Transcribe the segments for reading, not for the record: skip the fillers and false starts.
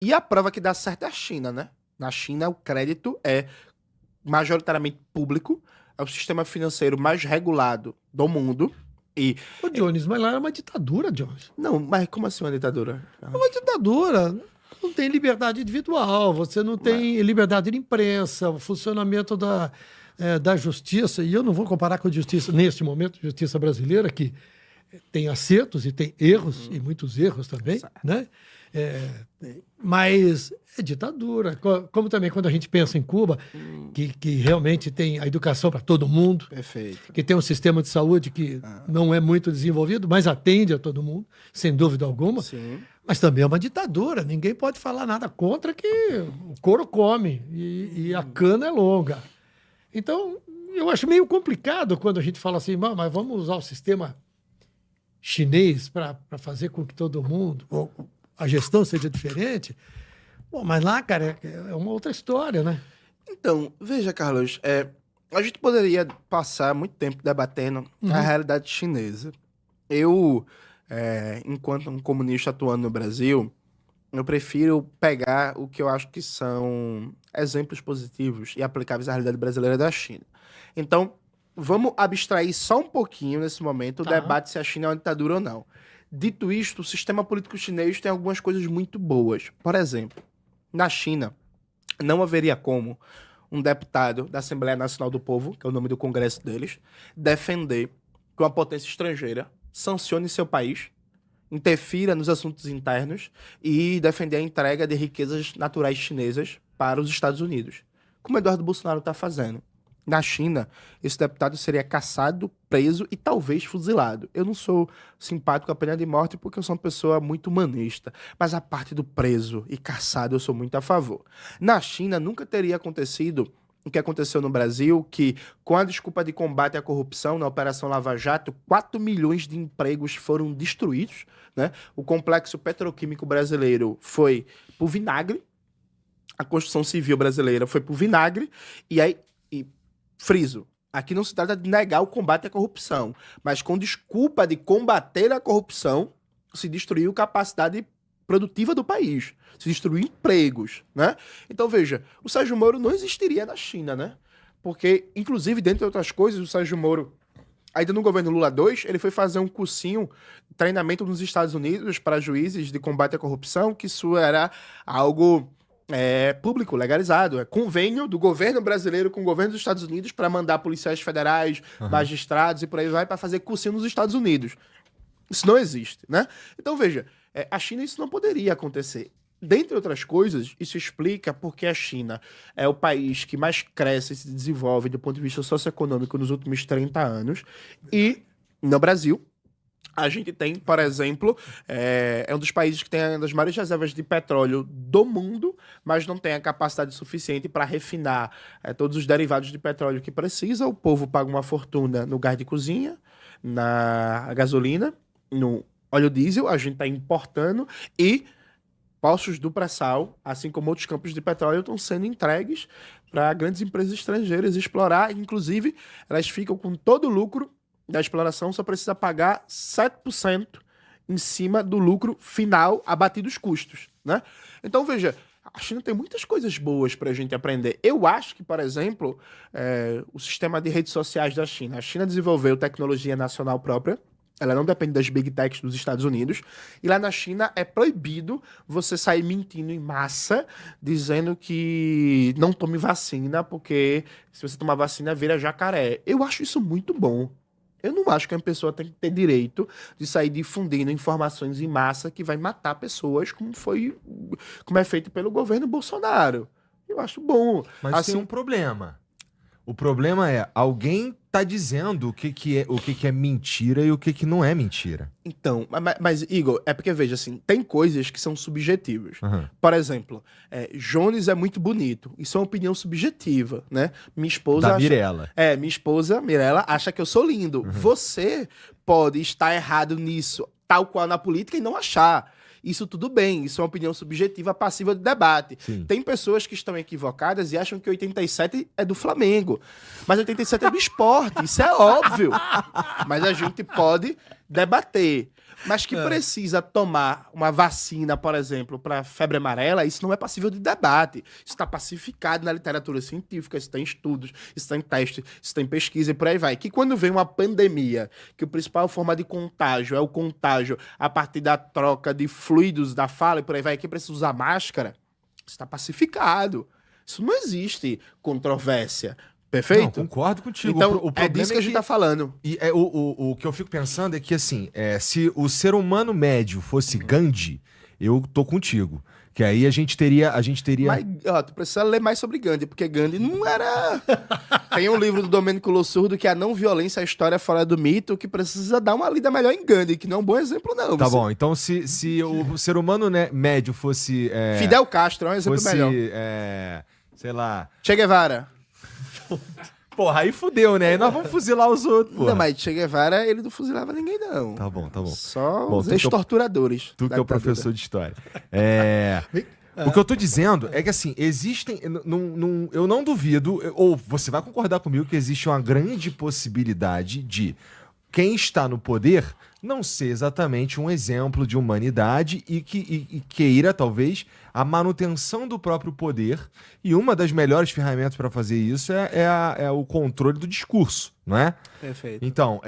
E a prova que dá certo é a China, né? Na China, o crédito é majoritariamente público, é o sistema financeiro mais regulado do mundo. E. Ô, Jones, mas lá é uma ditadura, Jones. Não, mas como assim uma ditadura? É uma ditadura. Não tem liberdade individual, você não tem liberdade de imprensa, o funcionamento da justiça. E eu não vou comparar com a justiça, neste momento, justiça brasileira, que tem acertos e tem erros, e muitos erros também, né? Mas é ditadura. Como também quando a gente pensa em Cuba, que realmente tem a educação para todo mundo, Perfeito. que tem um sistema de saúde que não é muito desenvolvido, mas atende a todo mundo, sem dúvida alguma. Sim. Mas também é uma ditadura. Ninguém pode falar nada contra, que o couro come e a cana é longa. Então, eu acho meio complicado quando a gente fala assim, mas vamos usar o sistema chinês para fazer com que todo mundo, ou a gestão seja diferente. Bom, mas lá, cara, é uma outra história, né? Então, veja, Carlos, a gente poderia passar muito tempo debatendo a realidade chinesa. Eu, enquanto um comunista atuando no Brasil, eu prefiro pegar o que eu acho que são exemplos positivos e aplicáveis à realidade brasileira da China. Então, vamos abstrair só um pouquinho nesse momento o debate se a China é uma ditadura ou não. Dito isto, o sistema político chinês tem algumas coisas muito boas. Por exemplo, na China, não haveria como um deputado da Assembleia Nacional do Povo, que é o nome do congresso deles, defender que uma potência estrangeira sancione seu país, interfira nos assuntos internos e defender a entrega de riquezas naturais chinesas para os Estados Unidos, como Eduardo Bolsonaro está fazendo. Na China, esse deputado seria caçado, preso e talvez fuzilado. Eu não sou simpático à pena de morte porque eu sou uma pessoa muito humanista, mas a parte do preso e caçado eu sou muito a favor. Na China, nunca teria acontecido o que aconteceu no Brasil, que com a desculpa de combate à corrupção na Operação Lava Jato, 4 milhões de empregos foram destruídos, né? O complexo petroquímico brasileiro foi pro vinagre, a construção civil brasileira foi pro vinagre, e aí... friso, aqui não se trata de negar o combate à corrupção, mas com desculpa de combater a corrupção, se destruiu capacidade produtiva do país, se destruiu empregos, né? Então, veja, o Sérgio Moro não existiria na China, né? Porque, inclusive, dentre outras coisas, o Sérgio Moro, ainda no governo Lula II, ele foi fazer um cursinho, treinamento nos Estados Unidos para juízes de combate à corrupção, que isso era algo... público, legalizado. É convênio do governo brasileiro com o governo dos Estados Unidos para mandar policiais federais, magistrados e por aí vai para fazer cursinho nos Estados Unidos. Isso não existe, né? Então, veja, a China isso não poderia acontecer. Dentre outras coisas, isso explica porque a China é o país que mais cresce e se desenvolve do ponto de vista socioeconômico nos últimos 30 anos. E no Brasil, a gente tem, por exemplo, é um dos países que tem uma das maiores reservas de petróleo do mundo, mas não tem a capacidade suficiente para refinar todos os derivados de petróleo que precisa. O povo paga uma fortuna no gás de cozinha, na gasolina, no óleo diesel, a gente está importando, e poços do pré-sal, assim como outros campos de petróleo, estão sendo entregues para grandes empresas estrangeiras explorar. Inclusive, elas ficam com todo o lucro da exploração, só precisa pagar 7% em cima do lucro final abatido os custos, né? Então, veja, a China tem muitas coisas boas para a gente aprender. Eu acho que, por exemplo, o sistema de redes sociais da China. A China desenvolveu tecnologia nacional própria, ela não depende das big techs dos Estados Unidos, e lá na China é proibido você sair mentindo em massa, dizendo que não tome vacina, porque se você tomar vacina vira jacaré. Eu acho isso muito bom. Eu não acho que uma pessoa tem que ter direito de sair difundindo informações em massa que vai matar pessoas, como é feito pelo governo Bolsonaro. Eu acho bom. Mas assim, tem um problema. O problema é, alguém tá dizendo o que é mentira e o que não é mentira. Então, mas, Igor, é porque, veja, assim, tem coisas que são subjetivas. Por exemplo, Jones é muito bonito. Isso é uma opinião subjetiva, né? Minha esposa Mirella. Minha esposa, Mirella, acha que eu sou lindo. Você pode estar errado nisso, tal qual na política, e não achar. Isso tudo bem, isso é uma opinião subjetiva passiva de debate. Sim. Tem pessoas que estão equivocadas e acham que 87 é do Flamengo. Mas 87 é do esporte, isso é óbvio. Mas a gente pode debater. mas que precisa tomar uma vacina, por exemplo, para febre amarela, isso não é passível de debate. Isso está pacificado na literatura científica, isso tem estudos, isso tem teste, isso tem pesquisa e por aí vai. Que quando vem uma pandemia, que o principal forma de contágio é o contágio a partir da troca de fluidos da fala e por aí vai, que precisa usar máscara, isso está pacificado. Isso não existe controvérsia. Perfeito? Não, concordo contigo. Então, O é problema disso que a gente tá falando. E o que eu fico pensando é que, assim, se o ser humano médio fosse Gandhi, eu tô contigo. Que aí a gente teria... Mas, ó, tu precisa ler mais sobre Gandhi, porque Gandhi não era... Tem um livro do Domênico Lossurdo que é A Não Violência, a História Fora do Mito, que precisa dar uma lida melhor em Gandhi, que não é um bom exemplo, não. Tá bom, então se o ser humano médio fosse... Fidel Castro é um exemplo melhor. Sei lá... Che Guevara. Porra, aí fudeu, né? Aí nós vamos fuzilar os outros, porra. Não, mas Che Guevara, ele não fuzilava ninguém, não. Tá bom. Só Bom, os ex-torturadores. Tu que é o professor de história. O que eu tô dizendo é que, assim, existem... eu não duvido, ou você vai concordar comigo que existe uma grande possibilidade de quem está no poder não ser exatamente um exemplo de humanidade e queira, talvez, a manutenção do próprio poder. E uma das melhores ferramentas para fazer isso é o controle do discurso, não é? Perfeito. Então,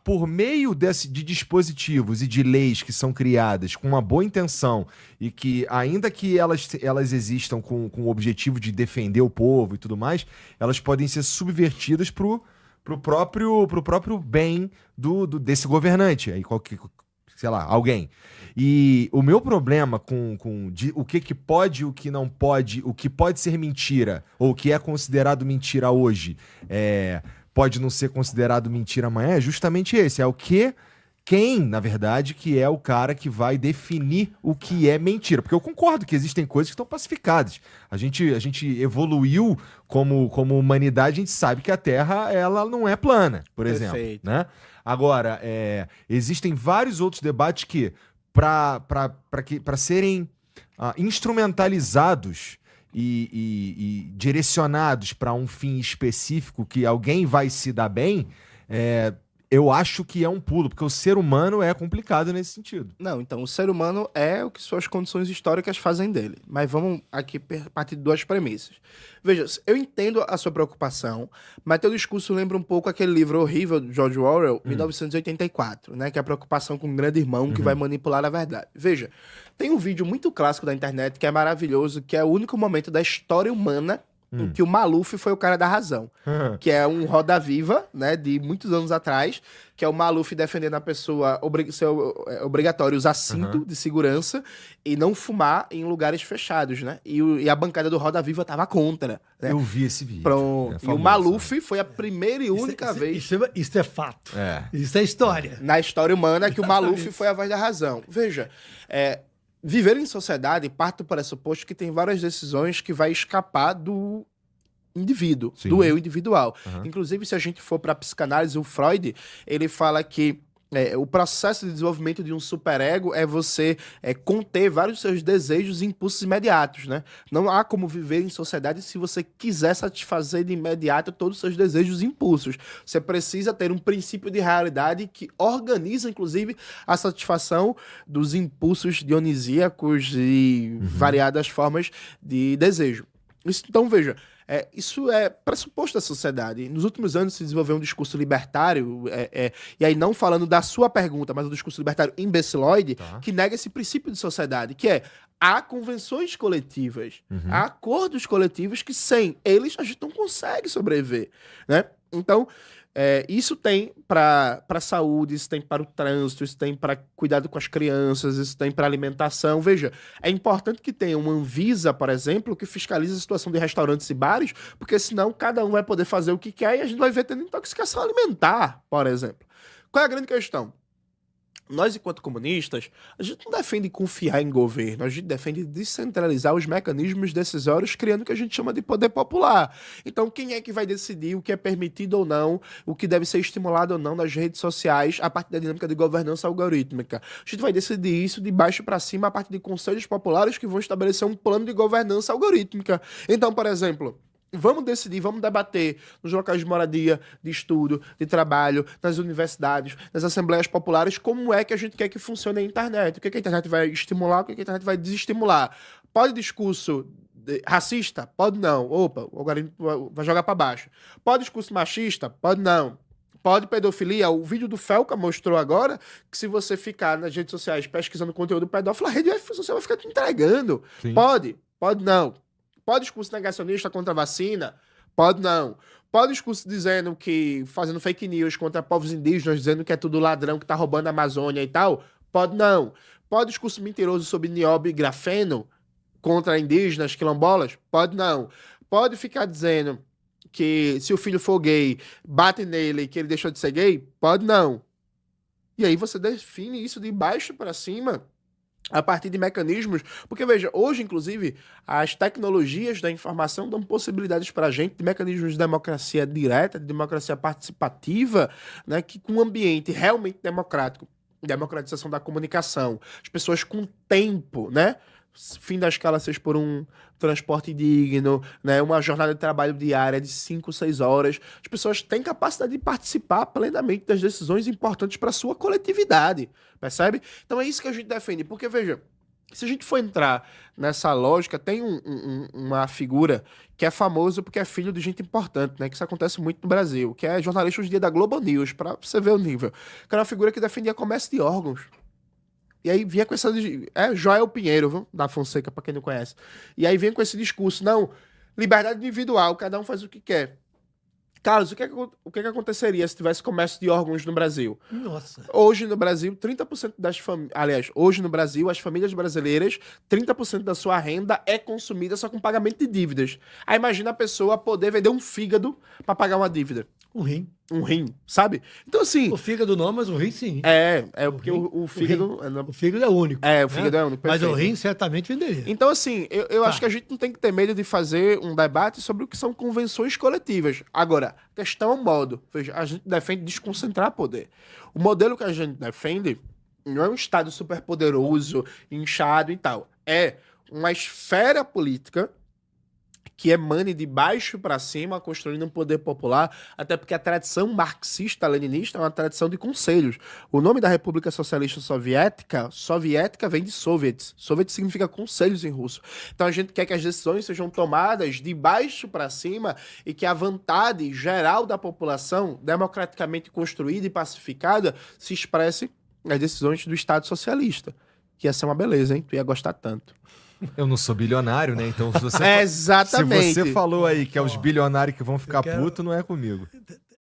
por meio de dispositivos e de leis que são criadas com uma boa intenção e que, ainda que elas existam com o objetivo de defender o povo e tudo mais, elas podem ser subvertidas pro próprio bem desse governante, aí sei lá, alguém. E o meu problema com o que pode e o que não pode, o que pode ser mentira, ou o que é considerado mentira hoje, pode não ser considerado mentira amanhã, é justamente esse, quem, na verdade, que é o cara que vai definir o que é mentira. Porque eu concordo que existem coisas que estão pacificadas. A gente evoluiu como humanidade, a gente sabe que a Terra ela não é plana, por exemplo. Né? Agora, existem vários outros debates que, para serem instrumentalizados e direcionados para um fim específico que alguém vai se dar bem, eu acho que é um pulo, porque o ser humano é complicado nesse sentido. Não, então, o ser humano é o que suas condições históricas fazem dele. Mas vamos aqui partir de duas premissas. Veja, eu entendo a sua preocupação, mas teu discurso lembra um pouco aquele livro horrível do George Orwell, 1984, né? Que é a preocupação com um grande irmão que vai manipular a verdade. Veja, tem um vídeo muito clássico da internet que é maravilhoso, que é o único momento da história humana em que o Maluf foi o cara da razão. Que é um roda-viva, né, de muitos anos atrás, que é o Maluf defendendo a pessoa ser obrigatório usar cinto de segurança e não fumar em lugares fechados, né? E a bancada do Roda-Viva tava contra. Né? Eu vi esse vídeo. Pronto. E o Maluf foi a primeira e única vez... Isso é fato. Isso é história. Na história humana que o Maluf foi a voz da razão. Veja, viver em sociedade parte do pressuposto que tem várias decisões que vai escapar do indivíduo, do eu individual. Inclusive, se a gente for para a psicanálise, o Freud, ele fala que o processo de desenvolvimento de um superego é você conter vários seus desejos e impulsos imediatos, né? Não há como viver em sociedade se você quiser satisfazer de imediato todos os seus desejos e impulsos. Você precisa ter um princípio de realidade que organiza, inclusive, a satisfação dos impulsos dionisíacos e variadas formas de desejo. Então, veja, isso é pressuposto da sociedade. Nos últimos anos se desenvolveu um discurso libertário, e aí não falando da sua pergunta, mas um discurso libertário imbeciloide, que nega esse princípio de sociedade, que há convenções coletivas, há acordos coletivos que sem eles a gente não consegue sobreviver, né? Então, isso tem para a saúde, isso tem para o trânsito, isso tem para cuidado com as crianças, isso tem para alimentação. Veja, é importante que tenha uma Anvisa, por exemplo, que fiscalize a situação de restaurantes e bares, porque senão cada um vai poder fazer o que quer e a gente vai ver tendo intoxicação alimentar, por exemplo. Qual é a grande questão? Nós, enquanto comunistas, a gente não defende confiar em governo, a gente defende descentralizar os mecanismos decisórios, criando o que a gente chama de poder popular. Então, quem é que vai decidir o que é permitido ou não, o que deve ser estimulado ou não nas redes sociais, a partir da dinâmica de governança algorítmica? A gente vai decidir isso de baixo para cima, a partir de conselhos populares que vão estabelecer um plano de governança algorítmica. Então, por exemplo, Vamos decidir, vamos debater nos locais de moradia, de estudo, de trabalho, nas universidades, nas assembleias populares, como é que a gente quer que funcione a internet. O que a internet vai estimular, o que a internet vai desestimular. Pode discurso racista? Pode não. Opa, o algoritmo vai jogar para baixo. Pode discurso machista? Pode não. Pode pedofilia? O vídeo do Felca mostrou agora que se você ficar nas redes sociais pesquisando conteúdo pedófilo, a rede social vai ficar te entregando. Sim. Pode não. Pode discurso negacionista contra a vacina? Pode não. Pode discurso dizendo que, fazendo fake news contra povos indígenas, dizendo que é tudo ladrão que tá roubando a Amazônia e tal? Pode não. Pode discurso mentiroso sobre nióbio e grafeno contra indígenas, quilombolas? Pode não. Pode ficar dizendo que se o filho for gay, bate nele que ele deixou de ser gay? Pode não. E aí você define isso de baixo para cima a partir de mecanismos, porque veja, hoje inclusive as tecnologias da informação dão possibilidades para a gente de mecanismos de democracia direta, de democracia participativa, né, que com um ambiente realmente democrático, democratização da comunicação, as pessoas com tempo, né, fim da escala 6 por 1, transporte digno, né, uma jornada de trabalho diária de 5, 6 horas. As pessoas têm capacidade de participar plenamente das decisões importantes para a sua coletividade, percebe? Então é isso que a gente defende, porque veja, se a gente for entrar nessa lógica, tem uma figura que é famoso porque é filho de gente importante, né, que isso acontece muito no Brasil, que é jornalista hoje em dia da Globo News, para você ver o nível, que era uma figura que defendia comércio de órgãos. E aí vinha com essa... Joel Pinheiro, viu? Da Fonseca, pra quem não conhece. E aí vinha com esse discurso, não, liberdade individual, cada um faz o que quer. Carlos, o que aconteceria se tivesse comércio de órgãos no Brasil? Nossa. Hoje no Brasil, 30% das famílias... Aliás, hoje no Brasil, as famílias brasileiras, 30% da sua renda é consumida só com pagamento de dívidas. Aí imagina a pessoa poder vender um fígado pra pagar uma dívida. Um rim. Um rim, sabe? Então assim... O fígado não, mas o rim sim. Porque o fígado... O fígado é único. O fígado é único, Mas perfeito. o rim certamente venderia. Então, assim, eu acho que a gente não tem que ter medo de fazer um debate sobre o que são convenções coletivas. Agora, a questão é o modo. Veja, a gente defende desconcentrar poder. O modelo que a gente defende não é um Estado superpoderoso, inchado e tal. É uma esfera política que emane de baixo para cima, construindo um poder popular, até porque a tradição marxista-leninista é uma tradição de conselhos. O nome da República Socialista Soviética vem de Soviets. Soviet significa conselhos em russo. Então a gente quer que as decisões sejam tomadas de baixo para cima e que a vontade geral da população, democraticamente construída e pacificada, se expresse nas decisões do Estado socialista. Que ia ser uma beleza, hein? Tu ia gostar tanto. Eu não sou bilionário, né? Então, se você, Exatamente. se você falou aí que é os bilionários que vão ficar putos, não é comigo.